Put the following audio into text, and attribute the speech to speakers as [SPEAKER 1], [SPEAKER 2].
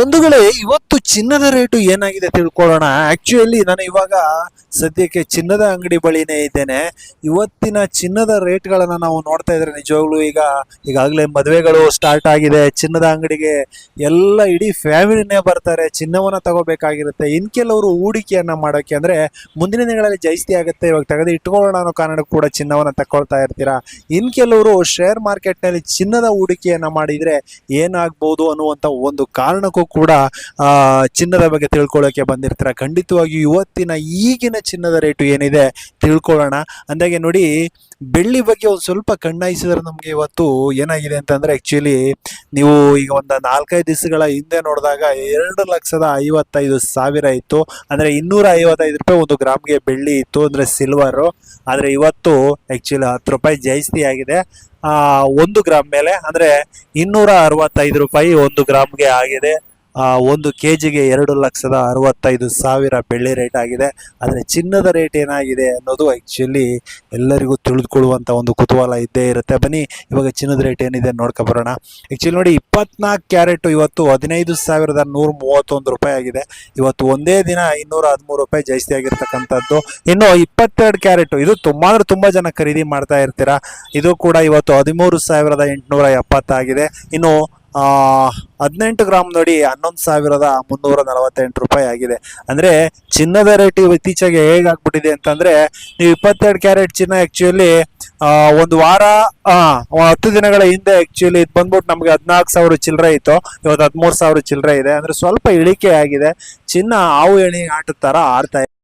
[SPEAKER 1] ಬಂಧುಗಳೇ, ಇವತ್ತು ಚಿನ್ನದ ರೇಟು ಏನಾಗಿದೆ ತಿಳ್ಕೊಳ್ಳೋಣ. ಆಕ್ಚುಲಿ ನಾನು ಇವಾಗ ಸದ್ಯಕ್ಕೆ ಚಿನ್ನದ ಅಂಗಡಿ ಬಳಿನೇ ಇದ್ದೇನೆ. ಇವತ್ತಿನ ಚಿನ್ನದ ರೇಟ್ಗಳನ್ನ ನಾವು ನೋಡ್ತಾ ಇದ್ರೆ ನಿಜವಾಗ್ಲೂ ಈಗಾಗಲೇ ಮದುವೆಗಳು ಸ್ಟಾರ್ಟ್ ಆಗಿದೆ. ಚಿನ್ನದ ಅಂಗಡಿಗೆ ಎಲ್ಲ ಇಡೀ ಫ್ಯಾಮಿಲಿನೇ ಬರ್ತಾರೆ, ಚಿನ್ನವನ್ನ ತಗೋಬೇಕಾಗಿರುತ್ತೆ. ಇನ್ ಕೆಲವರು ಹೂಡಿಕೆಯನ್ನ ಮಾಡೋಕೆ ಅಂದ್ರೆ ಮುಂದಿನ ದಿನಗಳಲ್ಲಿ ಜಾಸ್ತಿ ಆಗುತ್ತೆ, ಇವಾಗ ತೆಗೆದು ಇಟ್ಕೊಳ್ಳೋಣ ಅನ್ನೋ ಕಾರಣಕ್ಕೂ ಕೂಡ ಚಿನ್ನವನ್ನ ತಗೊಳ್ತಾ ಇರ್ತೀರಾ. ಇನ್ ಕೆಲವರು ಶೇರ್ ಮಾರ್ಕೆಟ್ ನಲ್ಲಿ ಚಿನ್ನದ ಹೂಡಿಕೆಯನ್ನ ಮಾಡಿದ್ರೆ ಏನಾಗ್ಬಹುದು ಅನ್ನುವಂತ ಒಂದು ಕಾರಣಕ್ಕೂ ಕೂಡ ಚಿನ್ನದ ಬಗ್ಗೆ ತಿಳ್ಕೊಳ್ಳೋಕೆ ಬಂದಿರ್ತೀರ. ಖಂಡಿತವಾಗಿ ಇವತ್ತಿನ ಈಗಿನ ಚಿನ್ನದ ರೇಟು ಏನಿದೆ ತಿಳ್ಕೊಳ್ಳೋಣ. ಅಂದಾಗೆ ನೋಡಿ, ಬೆಳ್ಳಿ ಬಗ್ಗೆ ಒಂದು ಸ್ವಲ್ಪ ಕಣ್ಣಾಯಿಸಿದ್ರೆ ನಮ್ಗೆ ಇವತ್ತು ಏನಾಗಿದೆ ಅಂತಂದ್ರೆ, ಆಕ್ಚುಲಿ ನೀವು ಈಗ ಒಂದು 4-5 ದಿವಸಗಳ ಹಿಂದೆ ನೋಡಿದಾಗ 2,55,000 ಇತ್ತು. ಅಂದ್ರೆ 255 ರೂಪಾಯಿ ಒಂದು ಗ್ರಾಮ್ಗೆ ಬೆಳ್ಳಿ ಇತ್ತು, ಅಂದ್ರೆ ಸಿಲ್ವರು. ಆದ್ರೆ ಇವತ್ತು ಆಕ್ಚುಲಿ 10 ರೂಪಾಯಿ ಜಾಸ್ತಿ ಆಗಿದೆ 1 ಗ್ರಾಮ್ ಮೇಲೆ. ಅಂದ್ರೆ 265 ರೂಪಾಯಿ 1 ಗ್ರಾಮ್ಗೆ ಆಗಿದೆ. 1 ಕೆಜಿಗೆ 2,65,000 ಬೆಳ್ಳಿ ರೇಟ್ ಆಗಿದೆ. ಆದರೆ ಚಿನ್ನದ ರೇಟ್ ಏನಾಗಿದೆ ಅನ್ನೋದು ಆಕ್ಚುಲಿ ಎಲ್ಲರಿಗೂ ತಿಳಿದುಕೊಳ್ಳುವಂತ ಒಂದು ಕುತೂಹಲ ಇದ್ದೇ ಇರುತ್ತೆ. ಬನ್ನಿ ಇವಾಗ ಚಿನ್ನದ ರೇಟ್ ಏನಿದೆ ನೋಡ್ಕೊ ಬರೋಣ. ಆಕ್ಚುಲಿ ನೋಡಿ, 24 ಕ್ಯಾರೆಟ್ ಇವತ್ತು 15,131 ರೂಪಾಯಿ ಆಗಿದೆ. ಇವತ್ತು ಒಂದೇ ದಿನ 213 ರೂಪಾಯಿ ಜಾಸ್ತಿ ಆಗಿರ್ತಕ್ಕಂಥದ್ದು. ಇನ್ನು 22 ಕ್ಯಾರೆಟ್ ಇದು ತುಂಬಾ ಜನ ಖರೀದಿ ಮಾಡ್ತಾ ಇರ್ತೀರಾ. ಇದು ಕೂಡ ಇವತ್ತು 13,870 ಆಗಿದೆ. ಇನ್ನು 18 ಗ್ರಾಮ್ ನೋಡಿ 11,348 ರೂಪಾಯಿ ಆಗಿದೆ. ಅಂದ್ರೆ ಚಿನ್ನದ ರೇಟ್ ಇತ್ತೀಚೆಗೆ ಹೇಗಾಗ್ಬಿಟ್ಟಿದೆ ಅಂತಂದ್ರೆ, ನೀವು 22 ಕ್ಯಾರೆಟ್ ಚಿನ್ನ ಆಕ್ಚುಲಿ ಒಂದು ವಾರ 10 ದಿನಗಳ ಹಿಂದೆ ಆಕ್ಚುಲಿ ಇದು ಬಂದ್ಬಿಟ್ಟು ನಮ್ಗೆ 14,000 ಚಿಲ್ಲರೆ ಇತ್ತು, ಇವತ್ತು 13,000 ಚಿಲ್ಲರೆ ಇದೆ. ಅಂದ್ರೆ ಸ್ವಲ್ಪ ಇಳಿಕೆ ಆಗಿದೆ. ಚಿನ್ನ ಹಾವು ಎಣಿ ಆಟದ ತರ ಆಡ್ತಾ ಇದೆ.